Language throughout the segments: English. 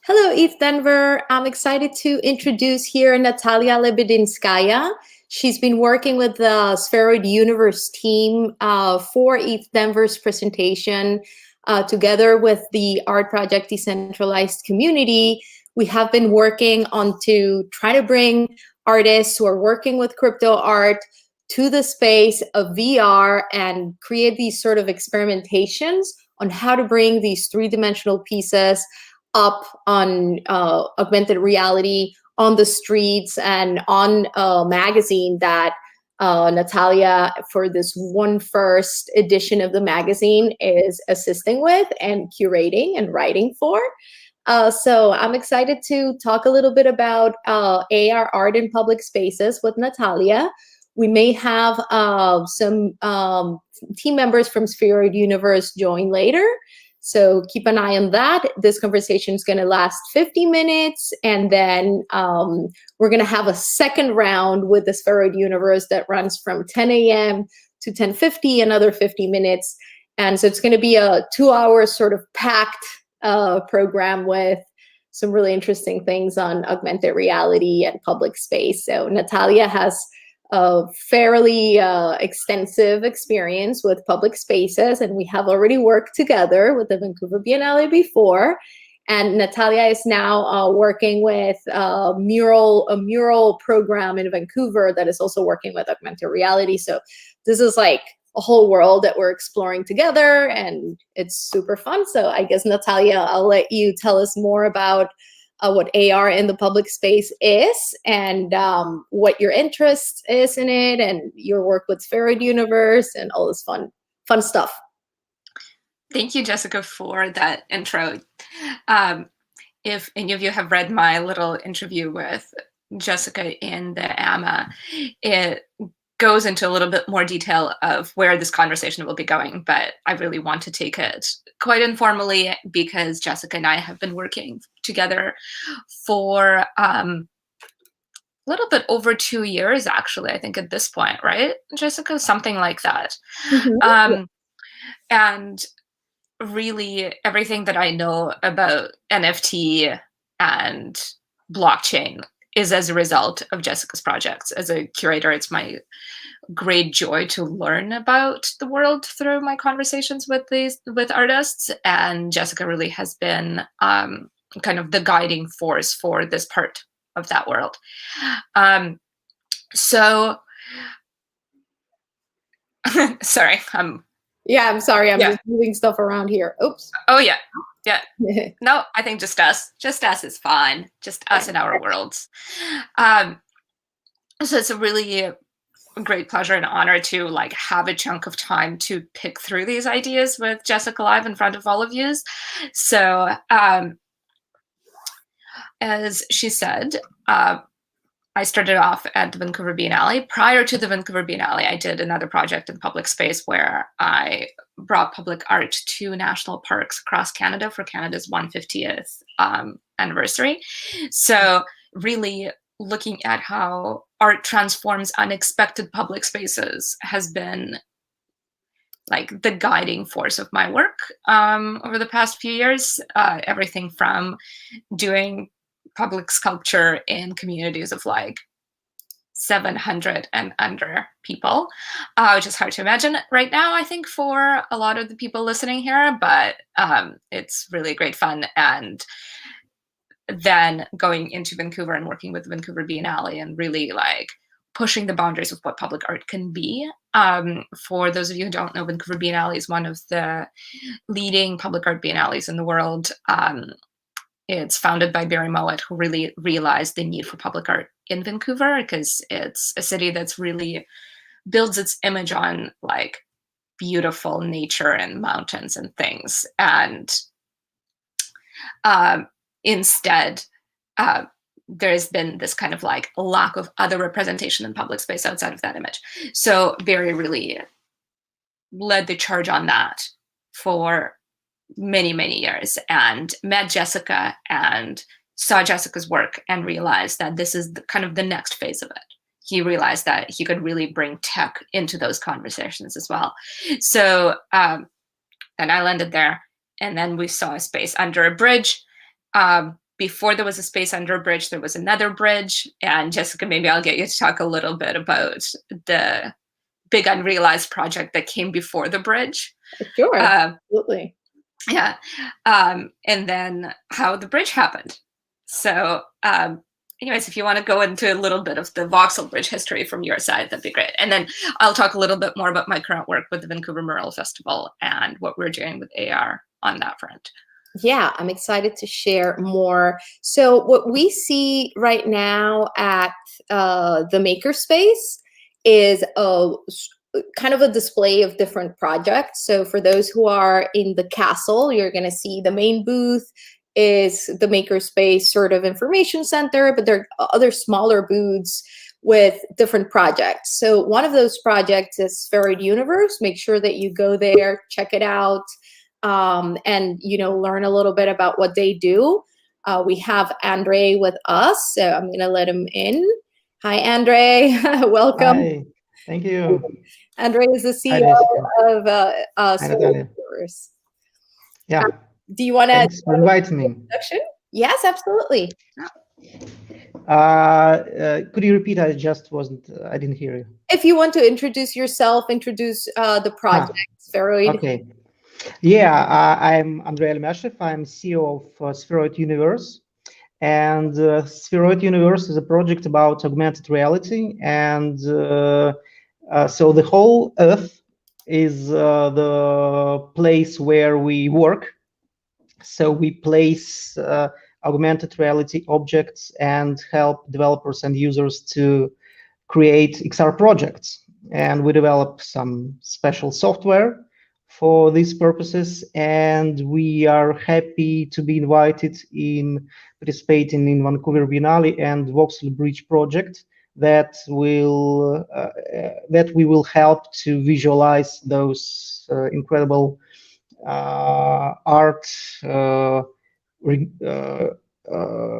Hello, ETH Denver. I'm excited to introduce here Natalia Lebedinskaia. She's been working with the Spheroid Universe team for ETH Denver's presentation. Together with the Art Project Decentralized Community, we have been working on to try to bring artists who are working with crypto art to the space of VR and create these sort of experimentations on how to bring these three-dimensional pieces up on augmented reality on the streets and on a magazine that Natalia, for this one first edition of the magazine, is assisting with and curating and writing for. So I'm excited to talk a little bit about AR art in public spaces with Natalia. We may have some team members from Spheroid Universe join later. So keep an eye on that. This conversation is going to last 50 minutes, and then we're going to have a second round with the Spheroid Universe that runs from 10 a.m. to 10:50, another 50 minutes. And so it's going to be a 2-hour sort of packed program with some really interesting things on augmented reality and public space. So Natalia has a fairly extensive experience with public spaces, and we have already worked together with the Vancouver Biennale before. And Natalia is now working with a mural program in Vancouver that is also working with augmented reality. So this is like a whole world that we're exploring together, and it's super fun. So I guess, Natalia, I'll let you tell us more about what AR in the public space is, and what your interest is in it, and your work with Spheroid Universe, and all this fun stuff. Thank you, Jessica, for that intro. If any of you have read my little interview with Jessica in the AMA, it goes into a little bit more detail of where this conversation will be going, but I really want to take it quite informally because Jessica and I have been working together for a little bit over 2 years, actually, I think at this point, right, Jessica? Something like that. Mm-hmm. And really everything that I know about NFT and blockchain is as a result of Jessica's projects. As a curator, it's my great joy to learn about the world through my conversations with artists, and Jessica really has been kind of the guiding force for this part of that world. So sorry, yeah, I'm sorry, I'm just moving stuff around here. Oops. Oh yeah. No, I think just us is fine. Just us in our worlds. So it's a really great pleasure and honor to like have a chunk of time to pick through these ideas with Jessica live in front of all of you. So as she said, I started off at the Vancouver Biennale. Prior to the Vancouver Biennale, I did another project in public space where I brought public art to national parks across Canada for Canada's 150th anniversary. So really looking at how art transforms unexpected public spaces has been like the guiding force of my work over the past few years. Everything from doing public sculpture in communities of like 700 and under people, which is hard to imagine right now, I think, for a lot of the people listening here, but it's really great fun. And then going into Vancouver and working with the Vancouver Biennale and really like pushing the boundaries of what public art can be. For those of you who don't know, Vancouver Biennale is one of the leading public art biennales in the world. It's founded by Barry Mowat, who really realized the need for public art in Vancouver because it's a city that's really builds its image on like beautiful nature and mountains and things. And instead, there's been this kind of like lack of other representation in public space outside of that image. So Barry really led the charge on that for many, many years, and met Jessica and saw Jessica's work and realized that this is kind of the next phase of it. He realized that he could really bring tech into those conversations as well. So then I landed there, and then we saw a space under a bridge before there was a space under bridge, there was another bridge. And Jessica, maybe I'll get you to talk a little bit about the big unrealized project that came before the bridge. Sure, absolutely. Yeah. And then how the bridge happened. So anyways, if you want to go into a little bit of the Voxel Bridge history from your side, that'd be great. And then I'll talk a little bit more about my current work with the Vancouver Mural Festival and what we're doing with AR on that front. Yeah, I'm excited to share more. So what we see right now at the Makerspace is a kind of a display of different projects. So for those who are in the castle, you're going to see the main booth is the Makerspace sort of information center, but there are other smaller booths with different projects. So one of those projects is Spheroid Universe. Make sure that you go there, check it out, and learn a little bit about what they do. We have Andre with us, so I'm going to let him in. Hi, Andre. Welcome. Hi. Thank you. Andre is the CEO of Spheroid Universe. Yeah. Do you want to? Thanks for inviting me. Introduction? Yes, absolutely. Could you repeat? I didn't hear you. If you want to introduce yourself, introduce the project, Spheroid. Okay. Yeah, I'm Andrei Almashев. I'm CEO of Spheroid Universe. And Spheroid Universe is a project about augmented reality. And so the whole Earth is the place where we work. So we place augmented reality objects and help developers and users to create XR projects. And we develop some special software for these purposes. And we are happy to be invited in participating in Vancouver Biennale and Voxel Bridge project that we will help to visualize those incredible art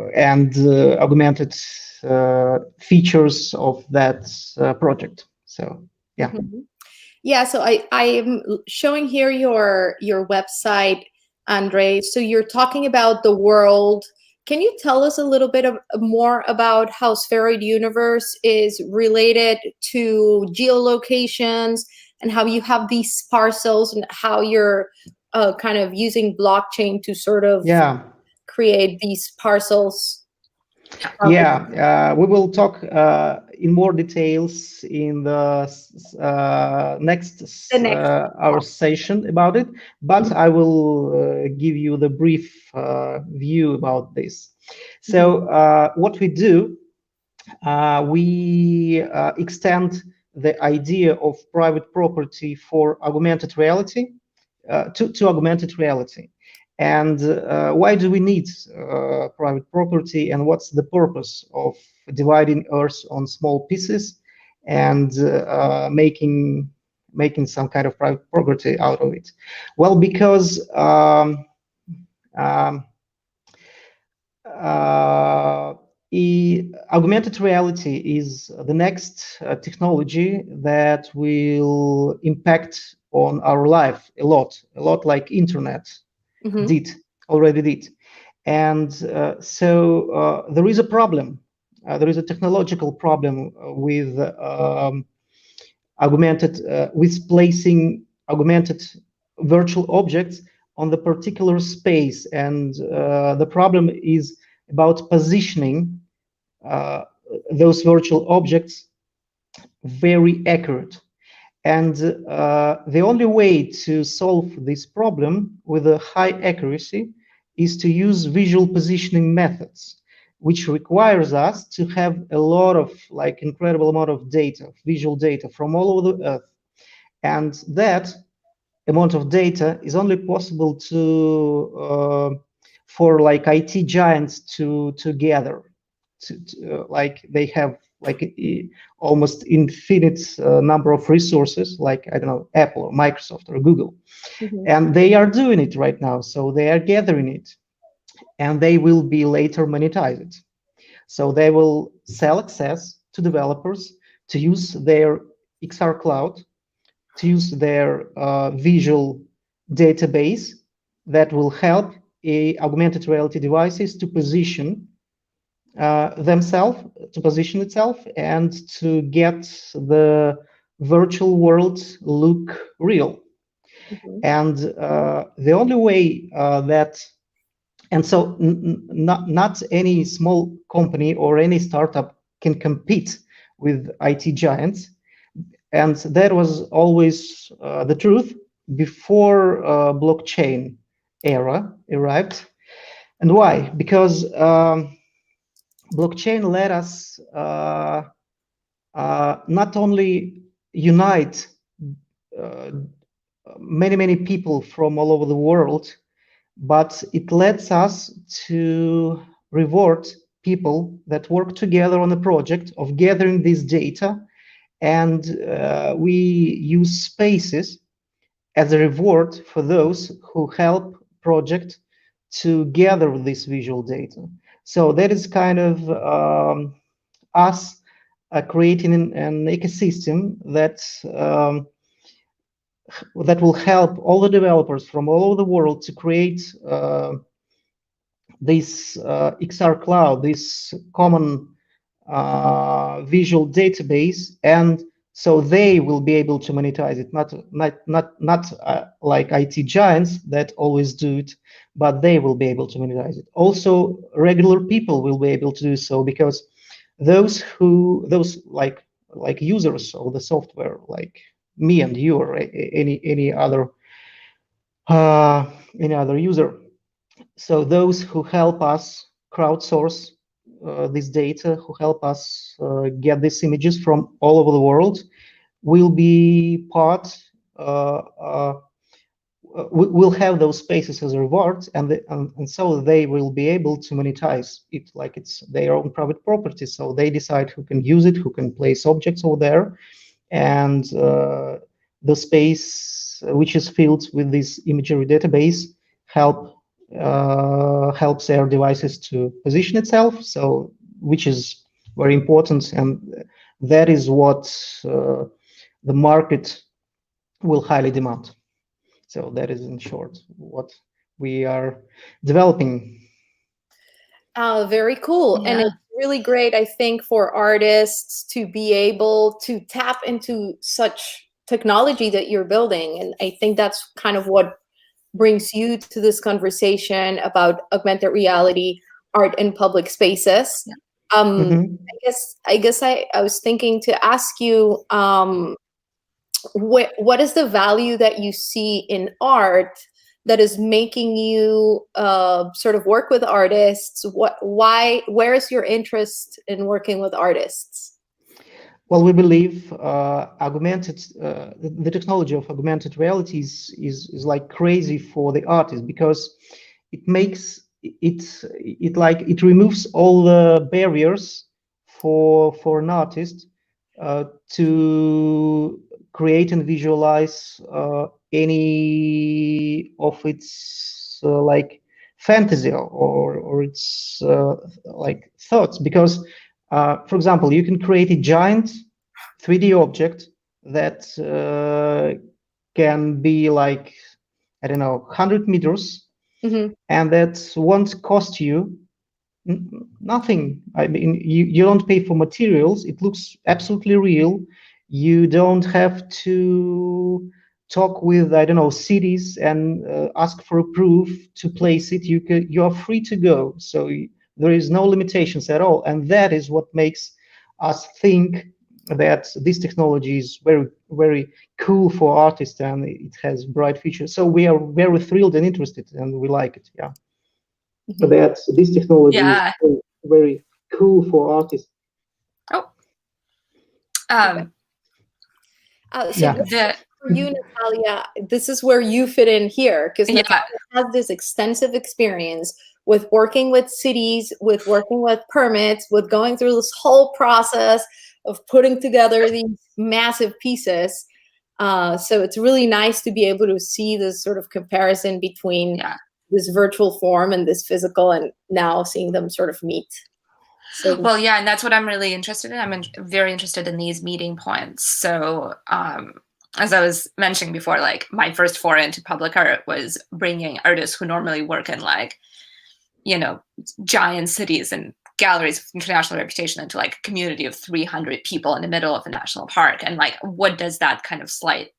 and augmented features of that project. So yeah. Mm-hmm. Yeah, so I am showing here your website, Andre. So you're talking about the world. Can you tell us a little bit more about how Spheroid Universe is related to geolocations and how you have these parcels and how you're kind of using blockchain to sort of create these parcels? Yeah, we will talk in more details in the next our session about it, but I will give you the brief view about this. So what we do, we extend the idea of private property for augmented reality to augmented reality. And why do we need private property, and what's the purpose of dividing Earth on small pieces and making some kind of private property out of it? Well, because augmented reality is the next technology that will impact on our life a lot like internet already did. And so there is a problem. There is a technological problem with with placing augmented virtual objects on the particular space. And the problem is about positioning those virtual objects very accurate. And the only way to solve this problem with a high accuracy is to use visual positioning methods, which requires us to have a lot of incredible amount of data, visual data from all over the Earth. And that amount of data is only possible to for IT giants to gather. They have almost infinite number of resources, I don't know, Apple or Microsoft or Google. And they are doing it right now. So they are gathering it, and they will be later monetized. So they will sell access to developers to use their XR cloud, to use their visual database that will help augmented reality devices to position themselves, to position itself, and to get the virtual world look real. And the only way and so not any small company or any startup can compete with IT giants. And that was always the truth before blockchain era arrived. And why? Because blockchain let us not only unite many people from all over the world, but it lets us to reward people that work together on a project of gathering this data, and we use spaces as a reward for those who help project to gather this visual data. So that is kind of us creating an ecosystem that that will help all the developers from all over the world to create this XR cloud, this common visual database, and so they will be able to monetize it. Not like IT giants that always do it, but they will be able to monetize it. Also, regular people will be able to do so, because those like users of the software, like me and you or any other user. So those who help us crowdsource this data, who help us get these images from all over the world, will be part. Will have those spaces as a reward, and so they will be able to monetize it like it's their own private property. So they decide who can use it, who can place objects over there, and the space which is filled with this imagery database helps their devices to position itself. So, which is very important, and that is what the market will highly demand. So that is, in short, what we are developing. Very cool. Yeah. And it's really great, I think, for artists to be able to tap into such technology that you're building. And I think that's kind of what brings you to this conversation about augmented reality, art in public spaces. Yeah. I guess I was thinking to ask you, what is the value that you see in art that is making you sort of work with artists? Where is your interest in working with artists? Well, we believe the technology of augmented reality is like crazy for the artist, because it makes it removes all the barriers for an artist to create and visualize any of its like fantasy or its like thoughts. Because for example, you can create a giant 3D object that can be like, I don't know, 100 meters, and that won't cost you nothing. I mean, you don't pay for materials. It looks absolutely real. You don't have to talk with, I don't know, cities and ask for a proof to place it. You are free to go. So there is no limitations at all, and that is what makes us think that this technology is very cool for artists, and it has bright futures. So we are very thrilled and interested, and we like it. Yeah. That this technology is very cool for artists. Oh. For you, Natalia, this is where you fit in here, because Natalia has this extensive experience with working with cities, with working with permits, with going through this whole process of putting together these massive pieces. So it's really nice to be able to see this sort of comparison between this virtual form and this physical, and now seeing them sort of meet. So, well, yeah, and that's what I'm really interested in. I'm very interested in these meeting points. So as I was mentioning before, like my first foray into public art was bringing artists who normally work in like, you know, giant cities and galleries with international reputation into like a community of 300 people in the middle of a national park. And like, what does that kind of slight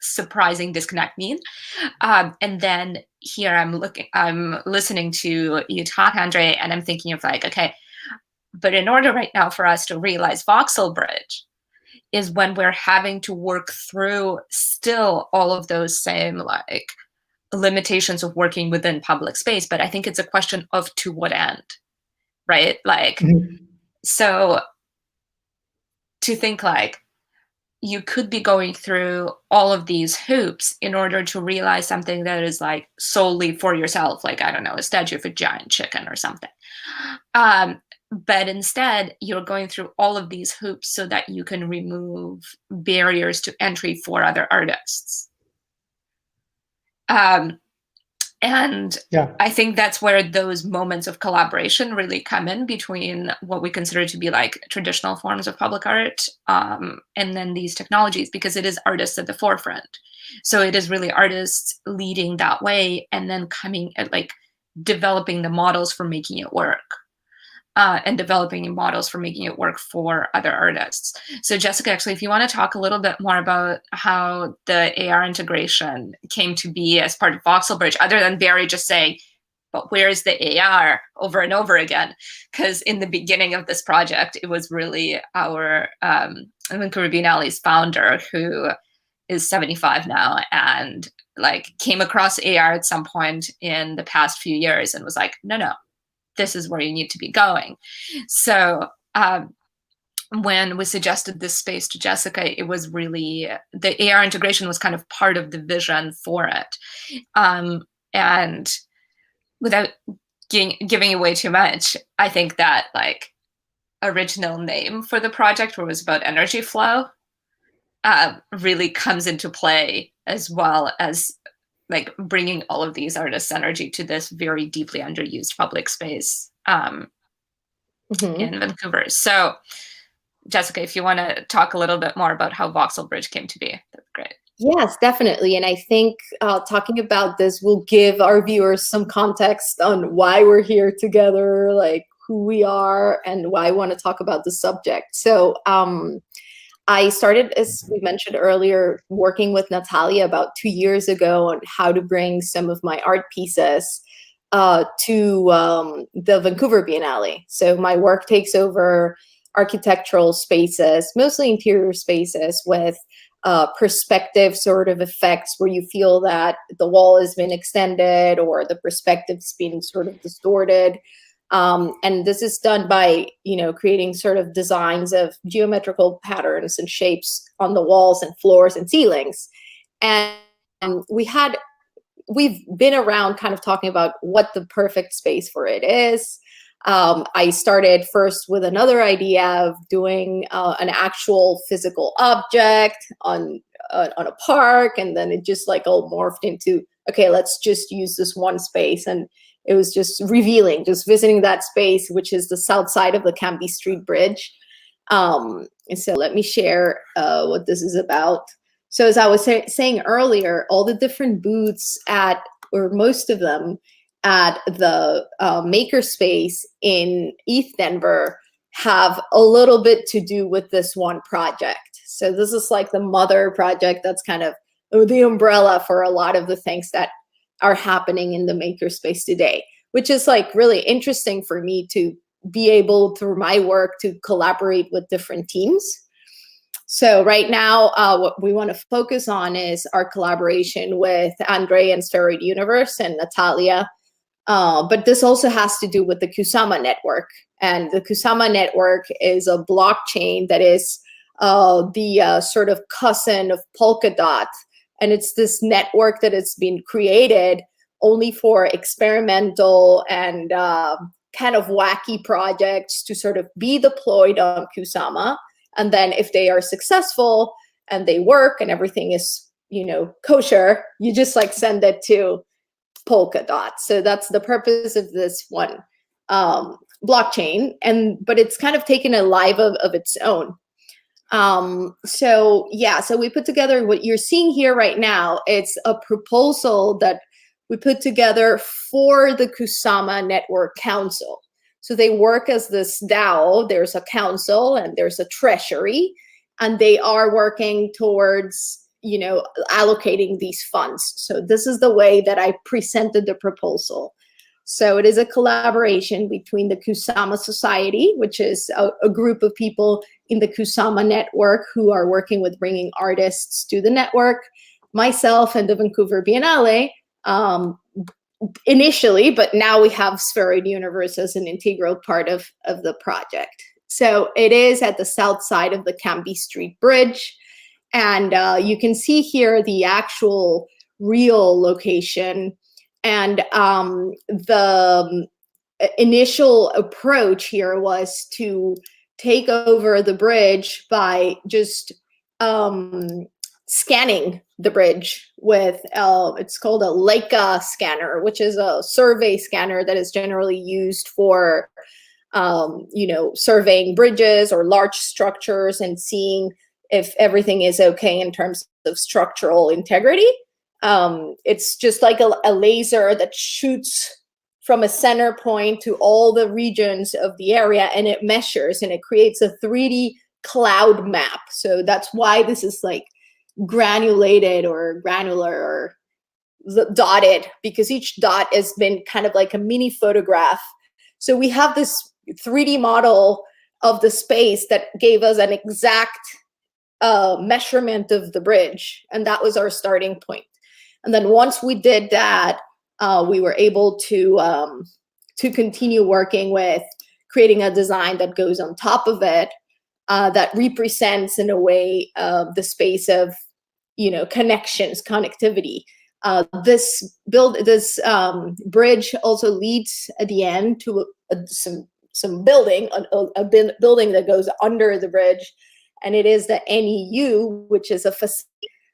surprising disconnect mean? And then here I'm listening to you talk, Andre, and I'm thinking of like, okay, but in order right now for us to realize Voxel Bridge is when we're having to work through still all of those same like limitations of working within public space. But I think it's a question of to what end, right? Like, so to think like you could be going through all of these hoops in order to realize something that is like solely for yourself, like, I don't know, a statue of a giant chicken or something. But instead, you're going through all of these hoops so that you can remove barriers to entry for other artists. And yeah. I think that's where those moments of collaboration really come in between what we consider to be like traditional forms of public art and then these technologies, because it is artists at the forefront. So it is really artists leading that way and then coming at like developing the models for making it work. And developing models for making it work for other artists. So Jessica, actually, if you want to talk a little bit more about how the AR integration came to be as part of Voxel Bridge, other than Barry just saying, but where's the AR over and over again? Because in the beginning of this project, it was really our Vancouver Biennale's founder, who is 75 now, and like came across AR at some point in the past few years and was like, no, this is where you need to be going. So when we suggested this space to Jessica, it was really, the AR integration was kind of part of the vision for it. And without giving away too much, I think that like original name for the project, where it was about energy flow, really comes into play, as well as like bringing all of these artists' energy to this very deeply underused public space in Vancouver. So Jessica, if you want to talk a little bit more about how Voxel Bridge came to be, that's great. Yes, definitely. And I think talking about this will give our viewers some context on why we're here together, like who we are and why I want to talk about the subject. So I started, as we mentioned earlier, working with Natalia about 2 years ago on how to bring some of my art pieces to the Vancouver Biennale. So my work takes over architectural spaces, mostly interior spaces, with perspective sort of effects where you feel that the wall has been extended or the perspective's been sort of distorted. And this is done by, creating sort of designs of geometrical patterns and shapes on the walls and floors and ceilings. And we've been around kind of talking about what the perfect space for it is. I started first with another idea of doing an actual physical object on a park, and then it just like all morphed into, okay, let's just use this one space. And it was just revealing, just visiting that space, which is the south side of the Cambie Street Bridge. And so let me share what this is about. So as I was saying earlier, all the different booths or most of them at the makerspace in East Denver have a little bit to do with this one project. So this is like the mother project that's kind of the umbrella for a lot of the things that are happening in the makerspace today, which is like really interesting for me to be able, through my work, to collaborate with different teams. So right now, what we want to focus on is our collaboration with Andre and Spheroid Universe and Natalia. But this also has to do with the Kusama network. And the Kusama network is a blockchain that is the sort of cousin of Polkadot. And it's this network that has been created only for experimental and kind of wacky projects to sort of be deployed on Kusama. And then if they are successful and they work and everything is, kosher, you just like send it to Polkadot. So that's the purpose of this one blockchain. But it's kind of taken a life of its own. So we put together what you're seeing here right now. It's a proposal that we put together for the Kusama Network Council. So they work as this DAO. There's a council and there's a treasury, and they are working towards, you know, allocating these funds. So this is the way that I presented the proposal. So it is a collaboration between the Kusama Society, which is a group of people in the Kusama network who are working with bringing artists to the network, myself and the Vancouver Biennale, initially, but now we have Spheroid Universe as an integral part of the project. So it is at the south side of the Cambie Street Bridge. And you can see here the actual real location. And the initial approach here was to take over the bridge by just scanning the bridge with, it's called a Leica scanner, which is a survey scanner that is generally used for, you know, surveying bridges or large structures and seeing if everything is okay in terms of structural integrity. It's just like a laser that shoots from a center point to all the regions of the area, and it measures and it creates a 3D cloud map. So that's why this is like granulated or granular or dotted, because each dot has been kind of like a mini photograph. So we have this 3D model of the space that gave us an exact measurement of the bridge, and that was our starting point. And then once we did that, we were able to continue working with creating a design that goes on top of it, that represents in a way the space of, you know, connections, connectivity. This bridge also leads at the end to some building, a building that goes under the bridge, and it is the NEU, which is a facility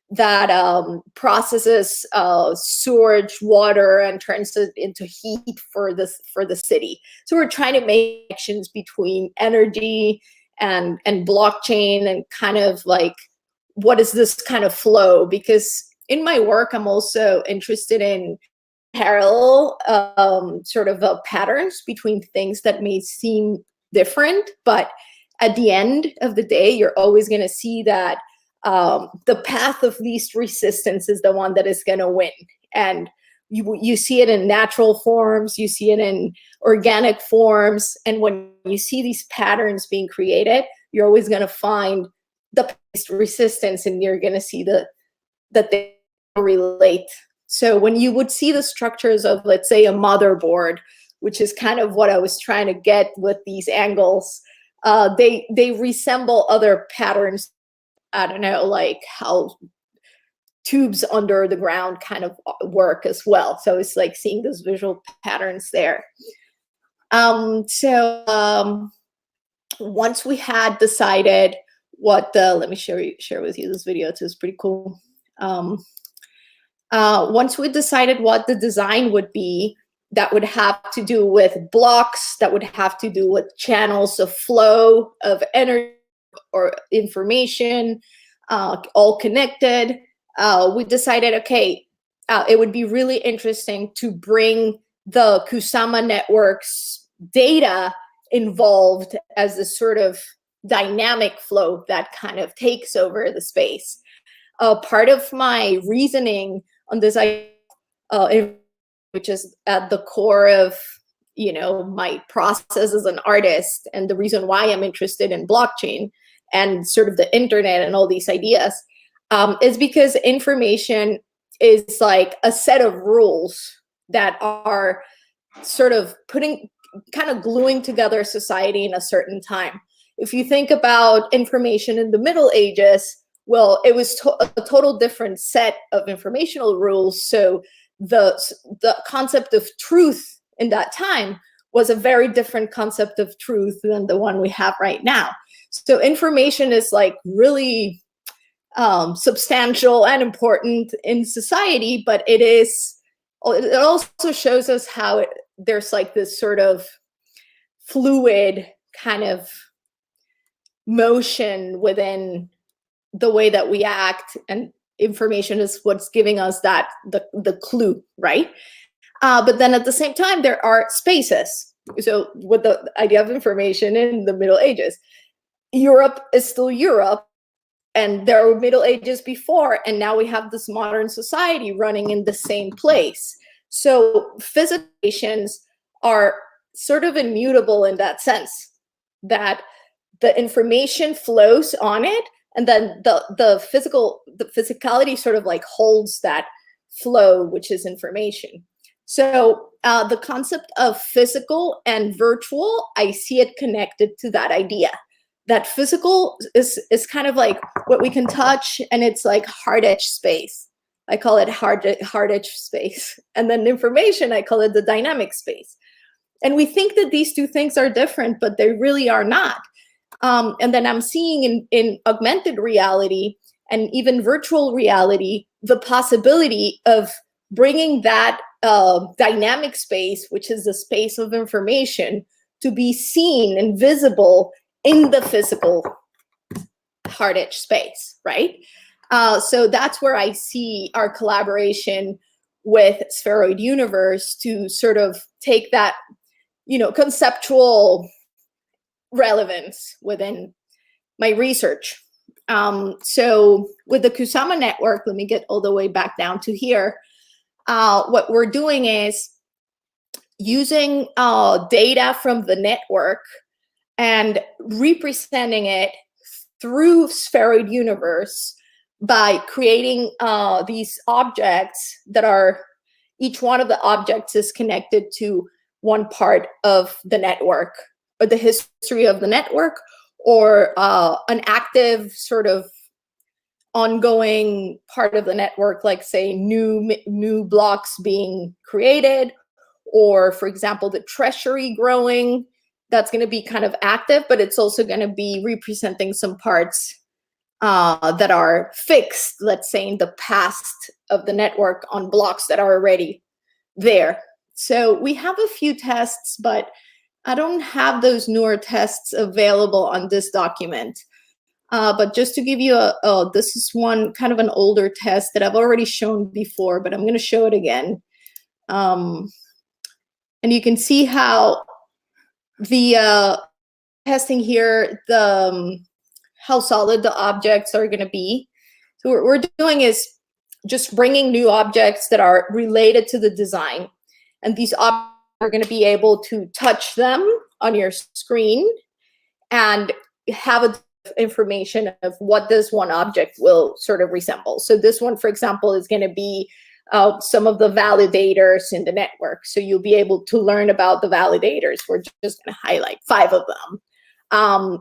that processes sewage water and turns it into heat for the city. So we're trying to make connections between energy and blockchain, and kind of like, what is this kind of flow? Because in my work, I'm also interested in parallel sort of patterns between things that may seem different, but at the end of the day, you're always going to see that the path of least resistance is the one that is going to win. And you see it in natural forms, you see it in organic forms, and when you see these patterns being created, you're always going to find the least resistance, and you're going to see that they relate. So when you would see the structures of, let's say, a motherboard, which is kind of what I was trying to get with these angles, they resemble other patterns. I don't know, like how tubes under the ground kind of work as well. So it's like seeing those visual patterns there. Once we had decided what let me share with you this video. It's pretty cool. Once we decided what the design would be, that would have to do with blocks, that would have to do with channels of flow of energy or information, all connected, we decided, okay, it would be really interesting to bring the Kusama network's data involved as a sort of dynamic flow that kind of takes over the space. Part of my reasoning on this idea, which is at the core of, you know, my process as an artist, and the reason why I'm interested in blockchain and sort of the internet and all these ideas, is because information is like a set of rules that are sort of kind of gluing together society in a certain time. If you think about information in the Middle Ages, well, it was a total different set of informational rules. So the concept of truth in that time was a very different concept of truth than the one we have right now. So information is like really substantial and important in society, but it also shows us how there's like this sort of fluid kind of motion within the way that we act, and information is what's giving us that the clue, right? But then at the same time, there are spaces. So with the idea of information in the Middle Ages, Europe is still Europe, and there were Middle Ages before, and now we have this modern society running in the same place. So physicalizations are sort of immutable in that sense, that the information flows on it, and then the physicality sort of like holds that flow, which is information. So the concept of physical and virtual, I see it connected to that idea. That physical is kind of like what we can touch, and it's like hard edge space. I call it hard edge space. And then information, I call it the dynamic space. And we think that these two things are different, but they really are not. And then I'm seeing in augmented reality and even virtual reality, the possibility of bringing that dynamic space, which is the space of information, to be seen and visible in the physical hard edge space, right? So that's where I see our collaboration with Spheroid Universe to sort of take that, conceptual relevance within my research. So with the Kusama network, let me get all the way back down to here. What we're doing is using data from the network and representing it through Spheroid Universe by creating these objects that are, each one of the objects is connected to one part of the network, or the history of the network, or an active sort of ongoing part of the network, like say new blocks being created, or for example, the treasury growing. That's going to be kind of active, but it's also going to be representing some parts that are fixed, let's say in the past of the network, on blocks that are already there. So we have a few tests, but I don't have those newer tests available on this document. But just to give you this is one kind of an older test that I've already shown before, but I'm going to show it again. And you can see how the testing here, how solid the objects are going to be. So what we're doing is just bringing new objects that are related to the design. And these objects are going to be able to touch them on your screen and have information of what this one object will sort of resemble. So this one, for example, is going to be some of the validators in the network. So you'll be able to learn about the validators. We're just going to highlight 5 of them.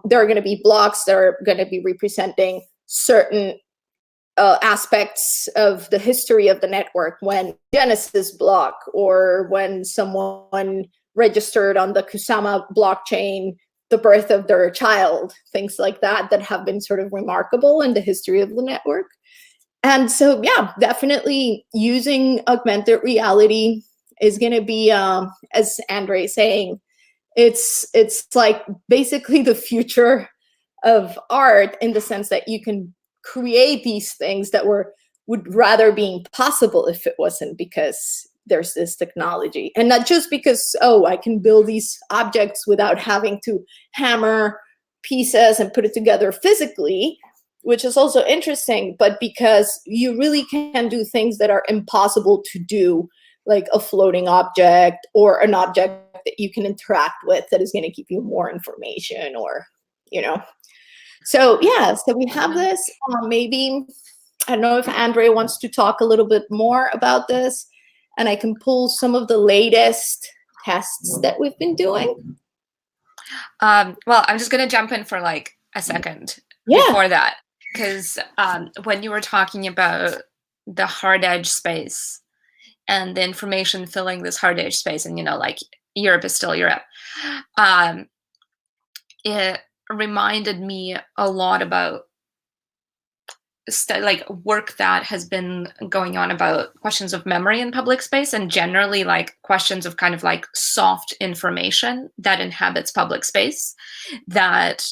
There are going to be blocks that are going to be representing certain aspects of the history of the network, when Genesis block, or when someone registered on the Kusama blockchain the birth of their child, things like that, that have been sort of remarkable in the history of the network. And so, yeah, definitely using augmented reality is going to be, as Andre is saying, it's like basically the future of art, in the sense that you can create these things that would rather be impossible if it wasn't because there's this technology. And not just because, oh, I can build these objects without having to hammer pieces and put it together physically, which is also interesting, but because you really can do things that are impossible to do, like a floating object or an object that you can interact with that is going to give you more information, or, So yeah, so we have this. Maybe, I don't know if Andre wants to talk a little bit more about this, and I can pull some of the latest tests that we've been doing. Well, I'm just going to jump in for like a second before that, because when you were talking about the hard edge space and the information filling this hard edge space, and like Europe is still Europe, it reminded me a lot about like work that has been going on about questions of memory in public space, and generally like questions of kind of like soft information that inhabits public space, that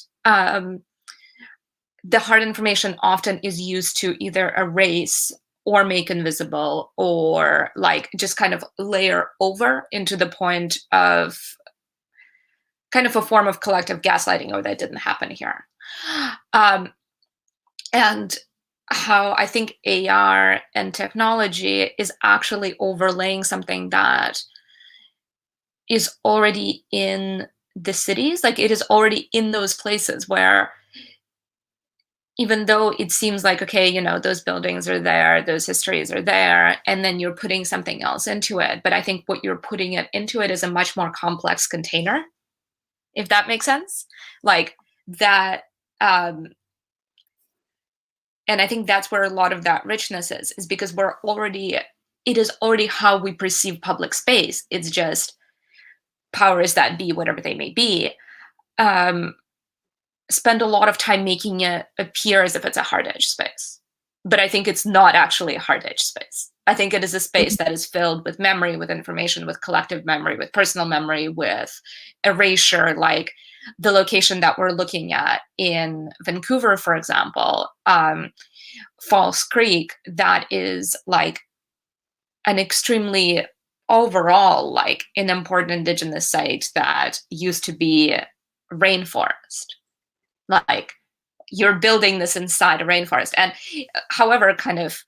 the hard information often is used to either erase or make invisible, or like just kind of layer over into the point of kind of a form of collective gaslighting, or that didn't happen here. And how I think AR and technology is actually overlaying something that is already in the cities. Like, it is already in those places where, even though it seems like, okay, you know, those buildings are there, those histories are there, and then you're putting something else into it. But I think what you're putting it into it is a much more complex container, if that makes sense. Like that, and I think that's where a lot of that richness is because it is already how we perceive public space. It's just powers that be, whatever they may be, spend a lot of time making it appear as if it's a hard edge space. But I think it's not actually a hard edge space. I think it is a space that is filled with memory, with information, with collective memory, with personal memory, with erasure. Like the location that we're looking at in Vancouver, for example, False Creek, that is like an extremely overall like an important indigenous site that used to be rainforest. Like you're building this inside a rainforest. And however kind of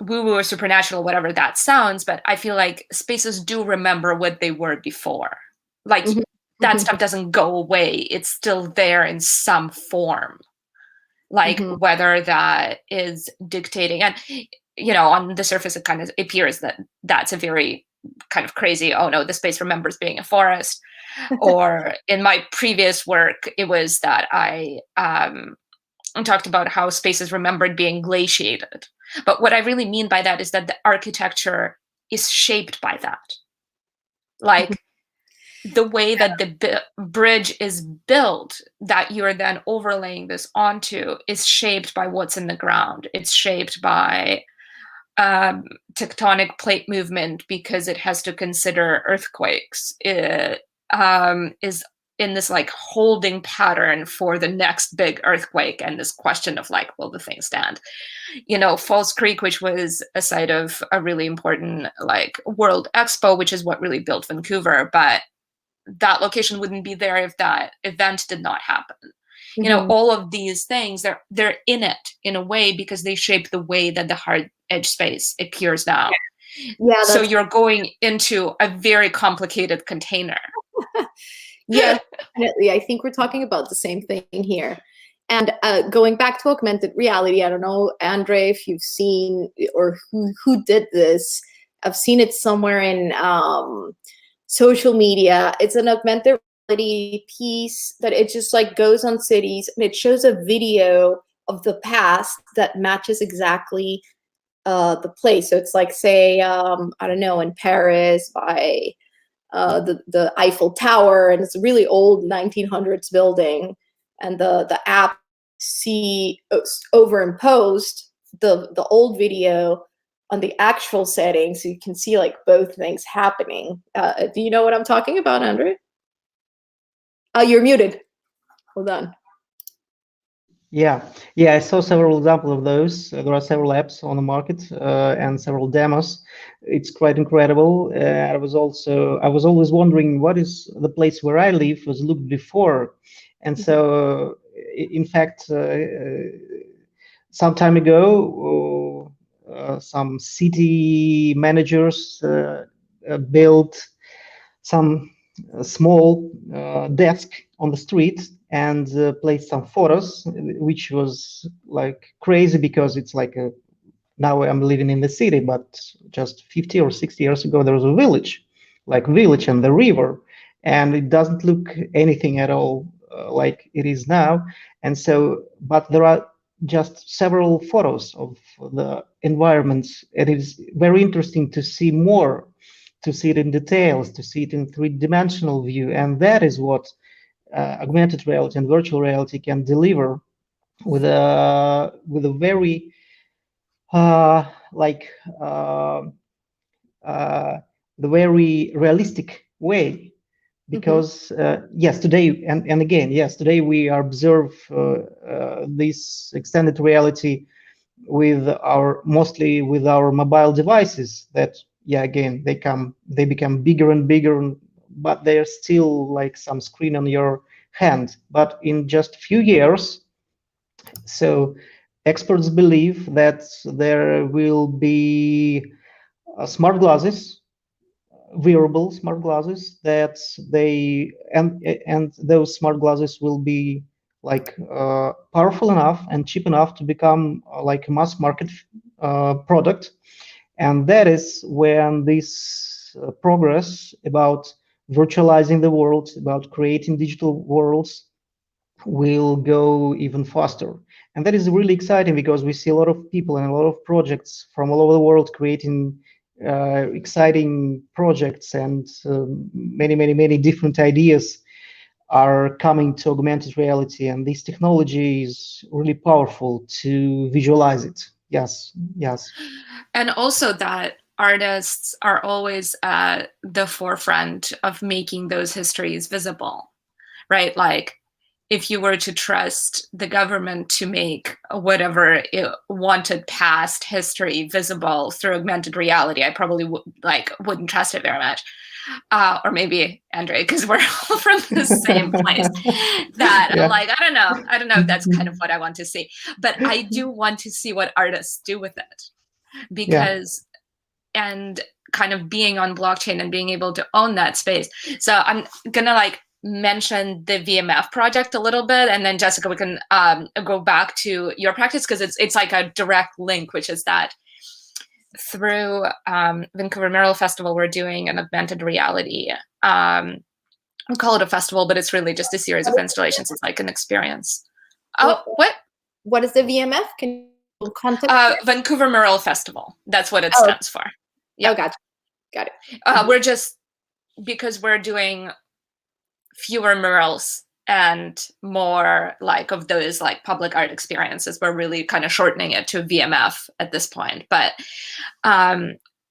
woo-woo or supernatural, whatever that sounds, but I feel like spaces do remember what they were before. Like that stuff doesn't go away. It's still there in some form. Like whether that is dictating, and you know, on the surface it kind of appears that that's a very kind of crazy, oh no, the space remembers being a forest. Or in my previous work, it was that I talked about how spaces remembered being glaciated. But what I really mean by that is that the architecture is shaped by that. Like the way that the bridge is built, that you're then overlaying this onto, is shaped by what's in the ground. It's shaped by tectonic plate movement because it has to consider earthquakes. It is in this like holding pattern for the next big earthquake, and this question of like, will the thing stand? You know, False Creek, which was a site of a really important like World Expo, which is what really built Vancouver, but that location wouldn't be there if that event did not happen. You know, all of these things, they're in it in a way because they shape the way that the hard edge space appears now. Yeah, so you're going into a very complicated container. Yeah, definitely. I think we're talking about the same thing here. And going back to augmented reality, I don't know, Andre, if you've seen or who did this. I've seen it somewhere in social media. It's an augmented reality piece that it just like goes on cities and it shows a video of the past that matches exactly the place. So it's like, say, I don't know, in Paris by the Eiffel Tower, and it's a really old 1900s building, and the app overimposed the old video on the actual setting, so you can see like both things happening. Do you know what I'm talking about, Andre? You're muted. Hold on. Yeah, I saw several examples of those. There are several apps on the market and several demos. It's quite incredible. I was always wondering what is the place where I live was looked before, and so in fact, some time ago, some city managers built some small desk on the street and placed some photos, which was like crazy because it's like now I'm living in the city, but just 50 or 60 years ago there was a village and the river, and it doesn't look anything at all like it is now. And so, but there are just several photos of the environments. It is very interesting to see more, to see it in details, to see it in three-dimensional view, and that is what augmented reality and virtual reality can deliver with a very the very realistic way because yes, today and again, yes, today we observe this extended reality with mostly with our mobile devices that, yeah, again, they become bigger and bigger, but they're still like some screen on your hand. But in just a few years, so experts believe that there will be smart glasses, wearable smart glasses, that they and those smart glasses will be like powerful enough and cheap enough to become like a mass market product. And that is when this progress about virtualizing the world, about creating digital worlds, will go even faster. And that is really exciting because we see a lot of people and a lot of projects from all over the world creating exciting projects, and many different ideas are coming to augmented reality. And this technology is really powerful to visualize it. Yes, yes. And also that artists are always at the forefront of making those histories visible, right? Like, if you were to trust the government to make whatever it wanted past history visible through augmented reality, I probably wouldn't trust it very much. Or maybe Andre, because we're all from the same place. That Yeah. I'm like, I don't know if that's kind of what I want to see, but I do want to see what artists do with it, because and kind of being on blockchain and being able to own that space. So I'm gonna like mention the VMF project a little bit, and then Jessica, we can go back to your practice, because it's like a direct link, which is that through Vancouver Mural Festival, we're doing an augmented reality. We call it a festival, but it's really just a series of installations. It's like an experience. Oh, what is the VMF? Can you contact Vancouver Mural Festival. That's what it stands for. Yeah. Oh, got it. We're just, because we're doing fewer murals and more like of those like public art experiences, we're really kind of shortening it to VMF at this point. But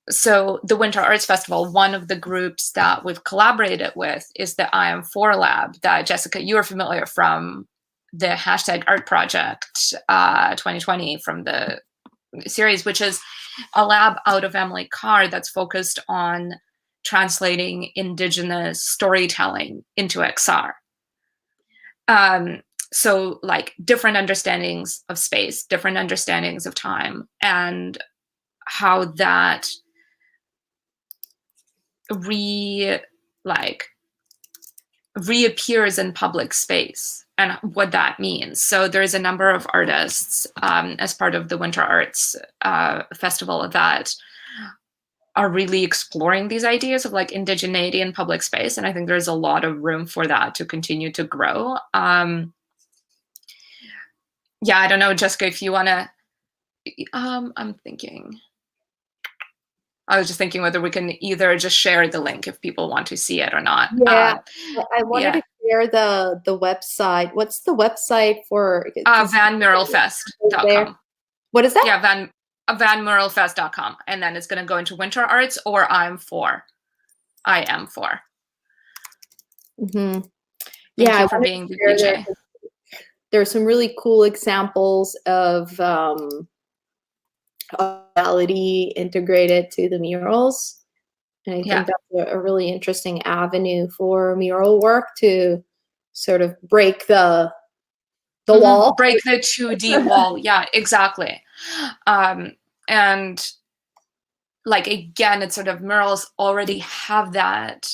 so the Winter Arts Festival, one of the groups that we've collaborated with is the IM4 lab that, Jessica, you are familiar from the hashtag Art Project 2020 from the series, which is a lab out of Emily Carr that's focused on translating indigenous storytelling into XR. So like different understandings of space, different understandings of time, and how that reappears in public space and what that means. So there's a number of artists as part of the Winter Arts Festival that are really exploring these ideas of like indigeneity in public space. And I think there's a lot of room for that to continue to grow. Yeah, I don't know, Jessica, if you want to, I'm thinking, I was just thinking whether we can either just share the link if people want to see it or not. Yeah, I wanted to share the website. What's the website for? vanmuralfest.com. What is that? Yeah, vanmuralfest.com. And then it's going to go into Winter Arts or IM4. IM4. Mm-hmm. Thank you for being the DJ. There are some really cool examples of reality integrated to the murals. And I think that's a really interesting avenue for mural work to sort of break the wall. Break the 2D wall. Yeah, exactly. And like, again, it's sort of murals already have that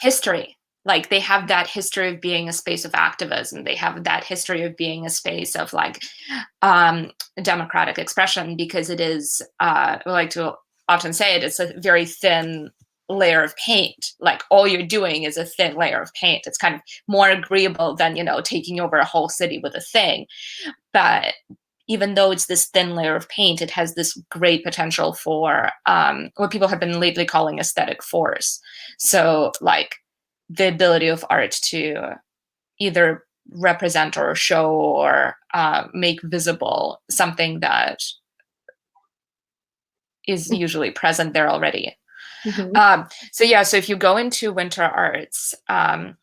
history. Like they have that history of being a space of activism. They have that history of being a space of like democratic expression, because it is, I like to often say it's a very thin layer of paint. Like all you're doing is a thin layer of paint. It's kind of more agreeable than, you know, taking over a whole city with a thing. But even though it's this thin layer of paint, it has this great potential for what people have been lately calling aesthetic force. So like the ability of art to either represent or show or make visible something that is usually present there already. So yeah, so if you go into Winter Arts, oh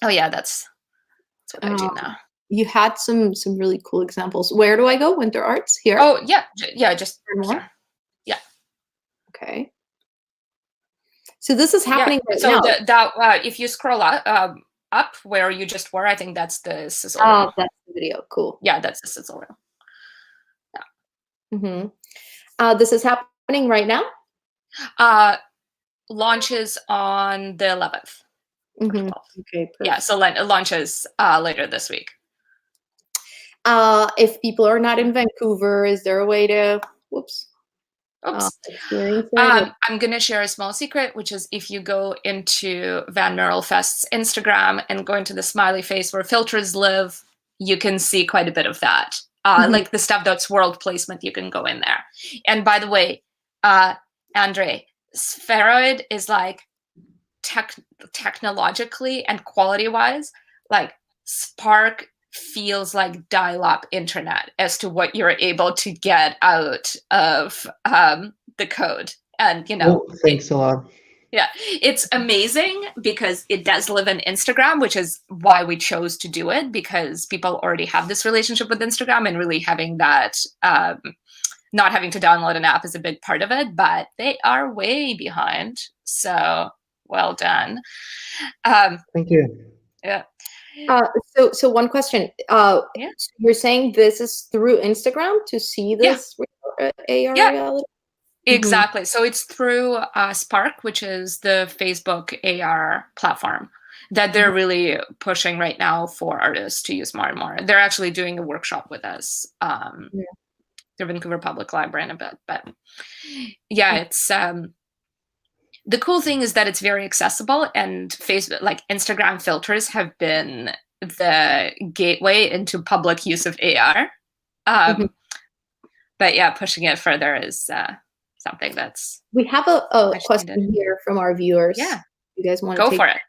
yeah, that's what I do now. You had some really cool examples. Where do I go? Winter Arts here? Oh yeah, just here. Yeah. Okay. So this is happening right so now. That if you scroll up where you just were, I think that's the sizzle reel. Oh, that's the video. Cool. Yeah, that's the sizzle reel. Yeah. This is happening right now? Launches on the 11th. Okay, perfect. Yeah, so launches later this week. If people are not in Vancouver, is there a way to, experience it? I'm going to share a small secret, which is if you go into Van Merrill Fest's Instagram and go into the smiley face where filters live, you can see quite a bit of that. Like the stuff that's world placement, you can go in there. And by the way, Andre, Spheroid is like technologically and quality-wise, like Spark feels like dial-up internet as to what you're able to get out of the code. And thanks a lot. Yeah, it's amazing because it does live in Instagram, which is why we chose to do it, because people already have this relationship with Instagram, and really having that not having to download an app is a big part of it, but they are way behind. So well done. Thank you. Yeah. So one question. You're saying this is through Instagram to see this AR reality? Exactly. So it's through Spark, which is the Facebook AR platform that they're really pushing right now for artists to use more and more. They're actually doing a workshop with us. The Vancouver Public Library in a bit, but yeah, it's the cool thing is that it's very accessible, and Facebook, like Instagram filters, have been the gateway into public use of AR. But yeah, pushing it further is something that's. We have a question here from our viewers. Yeah, you guys want to go for it?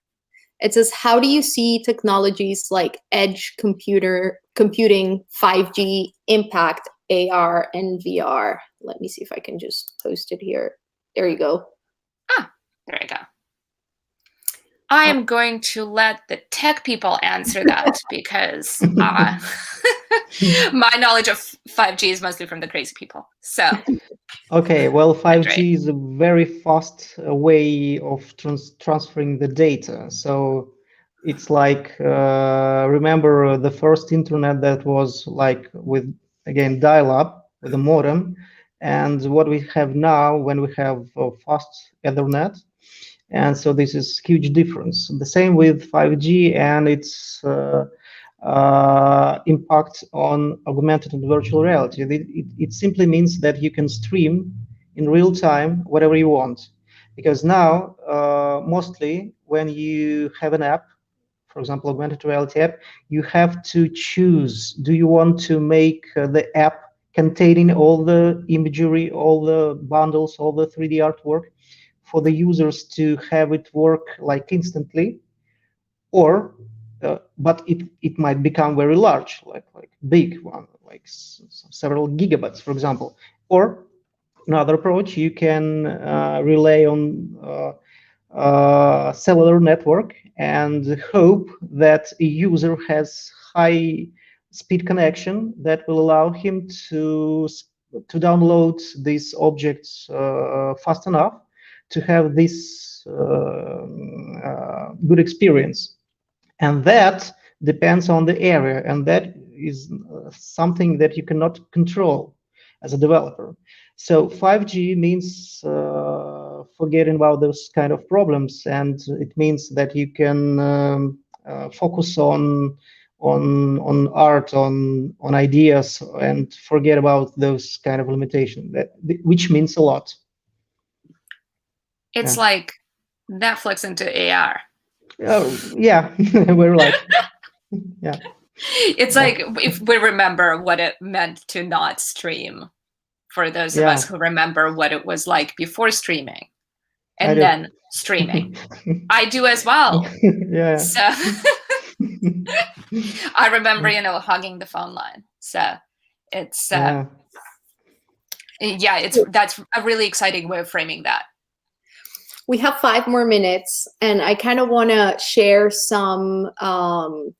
It says, how do you see technologies like edge computing 5G impact AR and VR? Let me see if I can just post it here. There you go. There you go. I am going to let the tech people answer that because my knowledge of 5G is mostly from the crazy people. So. Okay, well, 5G is a very fast way of transferring the data. So it's like, remember the first internet that was like with, again, dial-up with a modem, and what we have now when we have fast Ethernet. And so this is huge difference. The same with 5G and its impact on augmented and virtual reality. It simply means that you can stream in real time whatever you want. Because now, mostly when you have an app, for example, augmented reality app, you have to choose, do you want to make the app containing all the imagery, all the bundles, all the 3D artwork for the users to have it work like instantly, or but it might become very large, like big one, like several gigabytes, for example. Or another approach, you can rely on cellular network and hope that a user has high speed connection that will allow him to download these objects fast enough to have this good experience. And that depends on the area, and that is something that you cannot control as a developer. So 5G means forgetting about those kind of problems, and it means that you can focus on art, on ideas, and forget about those kind of limitations, which means a lot. It's like Netflix into AR. Oh, yeah, we're like, yeah. It's like if we remember what it meant to not stream, for those of us who remember what it was like before streaming and then streaming. I do as well. Yeah. So I remember, hugging the phone line. So it's that's a really exciting way of framing that. we have 5 more minutes, and I kind of want to share some of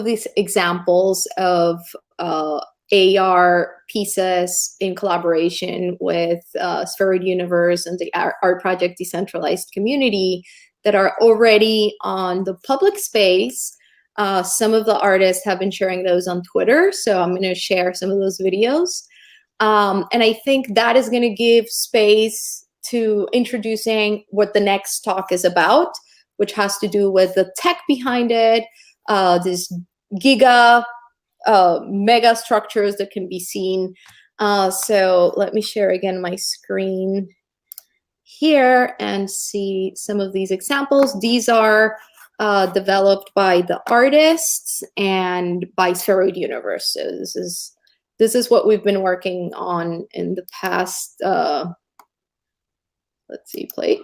these examples of AR pieces in collaboration with Spheroid Universe and the Art Project Decentralized community that are already on the public space. Some of the artists have been sharing those on Twitter, so I'm going to share some of those videos. And I think that is going to give space to introducing what the next talk is about, which has to do with the tech behind it, this mega structures that can be seen. So let me share again my screen here and see some of these examples. These are developed by the artists and by Spheroid Universe. So this is what we've been working on in the past. Let's see, play.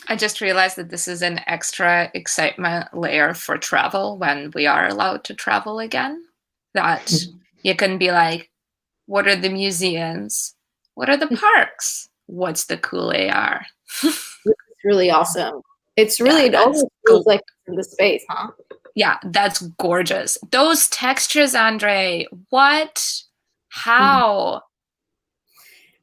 I just realized that this is an extra excitement layer for travel when we are allowed to travel again. That you can be like, what are the museums? What are the parks? What's the cool AR? It's really awesome. It's really, it almost feels like in the space, huh? Yeah, that's gorgeous. Those textures, Andre, what? How?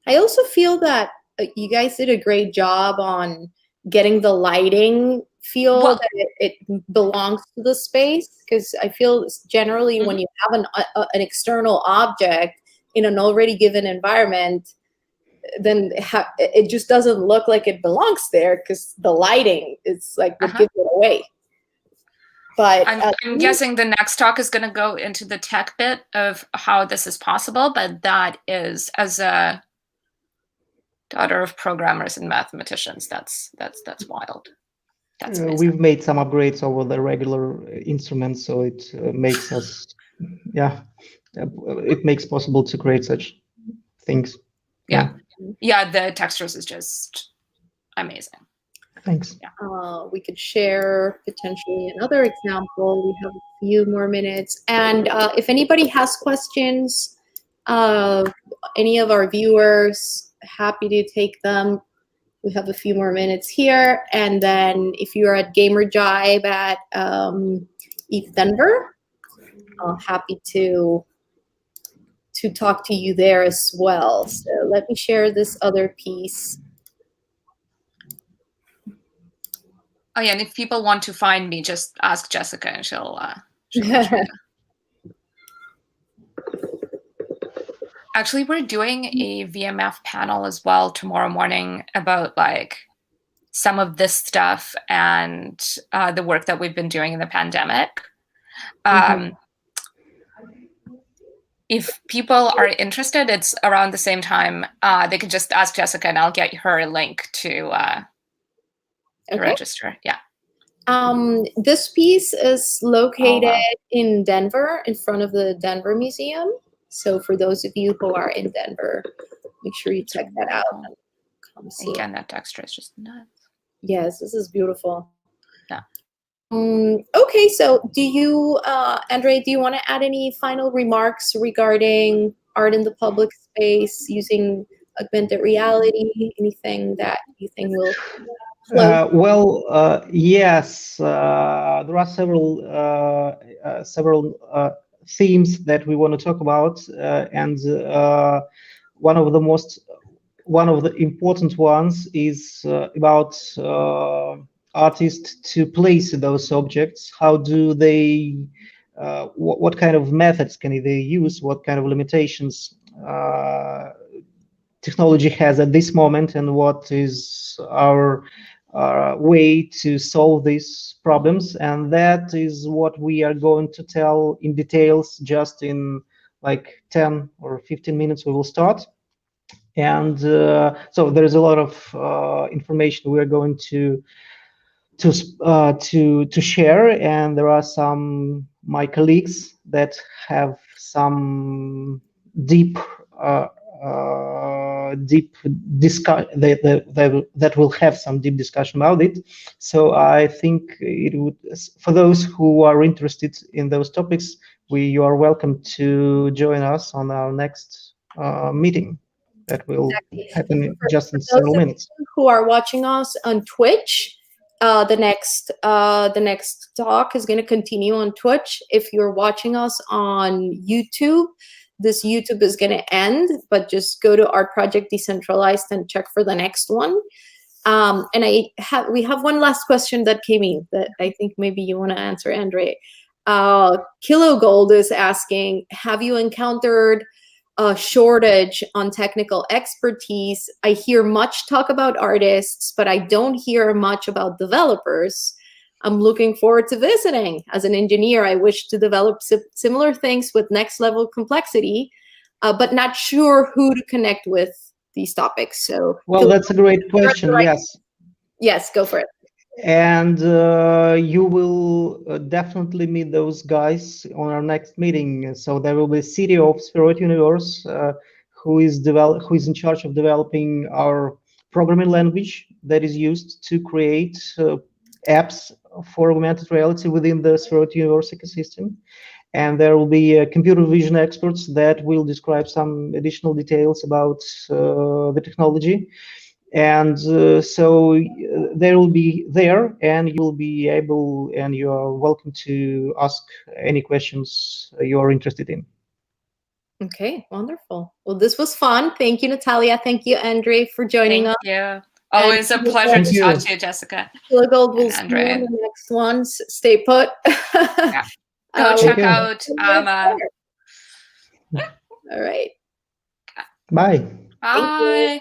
I also feel that you guys did a great job on getting the lighting feel that it belongs to the space, because I feel generally when you have an external object in an already given environment, then it just doesn't look like it belongs there, because the lighting is like what gives it away. But I'm guessing the next talk is going to go into the tech bit of how this is possible, but that is, as a daughter of programmers and mathematicians, that's wild. That's amazing. We've made some upgrades over the regular instruments, so it makes us, it makes possible to create such things. Yeah, the textures is just amazing. Thanks. We could share potentially another example. We have a few more minutes. And if anybody has questions, any of our viewers, happy to take them. We have a few more minutes here. And then if you're at Gamer Jibe at ETH Denver, happy to talk to you there as well. So let me share this other piece. Oh yeah, and if people want to find me, just ask Jessica and she'll let you know. Actually, we're doing a VMF panel as well tomorrow morning about like some of this stuff and the work that we've been doing in the pandemic. If people are interested, it's around the same time. They can just ask Jessica and I'll get her a link to register. Yeah. This piece is located in Denver, in front of the Denver Museum. So for those of you who are in Denver, make sure you check that out. And come see. Again, that texture is just nuts. Yes, this is beautiful. Yeah. Okay, so do you, Andre, do you want to add any final remarks regarding art in the public space using augmented reality? Anything that you think will yes, there are several themes that we want to talk about, and one of the important ones is about artists to place those objects. How do they? What kind of methods can they use? What kind of limitations technology has at this moment, and what is our way to solve these problems? And that is what we are going to tell in details just in like 10 or 15 minutes. We will start. And so there is a lot of information we are going to share, and there are some my colleagues that have some deep discussion that will have some deep discussion about it. So I think it would, for those who are interested in those topics, you are welcome to join us on our next meeting. that will happen For just in those several of minutes. you who are watching us on Twitch, the next talk is going to continue on Twitch. If you're watching us on YouTube, this YouTube is going to end, but just go to Art Project Decentralized and check for the next one. And we have one last question that came in that I think maybe you want to answer, Andre. Kilo Gold is asking, have you encountered a shortage on technical expertise? I hear much talk about artists, but I don't hear much about developers. I'm looking forward to visiting. As an engineer, I wish to develop similar things with next level complexity, but not sure who to connect with these topics. So, well, that's a great question. Yes, go for it. And you will definitely meet those guys on our next meeting. So there will be CTO of Spheroid Universe, who is in charge of developing our programming language that is used to create apps for augmented reality within the Spheroid Universe ecosystem. And there will be computer vision experts that will describe some additional details about the technology. And so they will be there, and you will be able, and you are welcome to ask any questions you are interested in. Okay, wonderful. Well, this was fun. Thank you, Natalia. Thank you, Andre, for joining us. Thank you. Always a pleasure to talk to you, Jessica. Gold will see you in the next ones. Stay put. Yeah. Go check out All right. Bye. Bye.